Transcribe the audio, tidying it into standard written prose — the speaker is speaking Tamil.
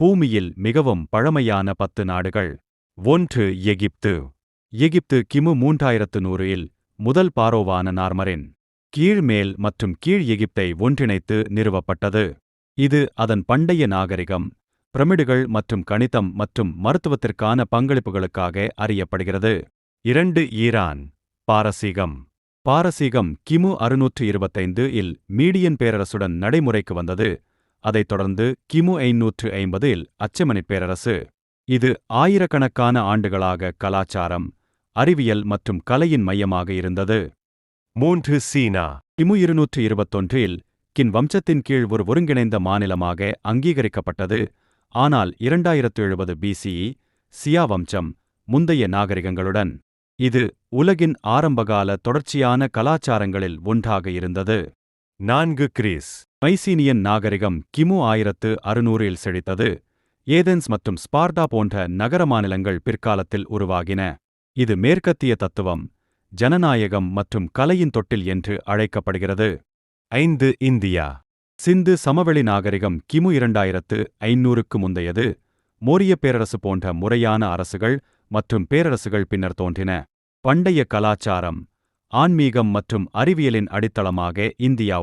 பூமியில் மிகவும் பழமையான 10 நாடுகள். 1. எகிப்து. எகிப்து கிமு 3100 இல் முதல் பாரோவான நார்மரின் கீழ் மேல் மற்றும் கீழ் எகிப்தை ஒன்றிணைத்து நிறுவப்பட்டது. இது அதன் பண்டைய நாகரிகம், பிரமிடுகள் மற்றும் கணிதம் மற்றும் மருத்துவத்திற்கான பங்களிப்புகளுக்காக அறியப்படுகிறது. 2. ஈரான். பாரசீகம். பாரசீகம் கிமு 625 இல் மீடியன் பேரரசுடன் நடைமுறைக்கு வந்தது. அதைத் தொடர்ந்து கிமு 550 இல் அச்செமனிட் பேரரசு. இது ஆயிரக்கணக்கான ஆண்டுகளாக கலாச்சாரம், அறிவியல் மற்றும் கலையின் மையமாக இருந்தது. 3. சீனா. கிமு 221 இல் கின் வம்சத்தின் கீழ் ஒரு ஒருங்கிணைந்த மாநிலமாக அங்கீகரிக்கப்பட்டது. ஆனால் 2070 பிசிஇ சியா வம்சம் முந்தைய நாகரிகங்களுடன் இது உலகின் ஆரம்பகால தொடர்ச்சியான கலாச்சாரங்களில் ஒன்றாக இருந்தது. 4. கிரீஸ். மைசீனியன் நாகரிகம் கிமு 1600 இல் செழித்தது. ஏதென்ஸ் மற்றும் ஸ்பார்டா போன்ற நகர மாநிலங்கள் பிற்காலத்தில் உருவாகின. இது மேற்கத்திய தத்துவம், ஜனநாயகம் மற்றும் கலையின் தொட்டில் என்று அழைக்கப்படுகிறது. 5. இந்தியா. சிந்து சமவெளி நாகரிகம் கிமு 2500க்கு முந்தையது. மோரிய பேரரசு போன்ற முறையான அரசுகள் மற்றும் பேரரசுகள் பின்னர் தோன்றின. பண்டைய கலாச்சாரம், ஆன்மீகம் மற்றும் அறிவியலின் அடித்தளமாக இந்தியா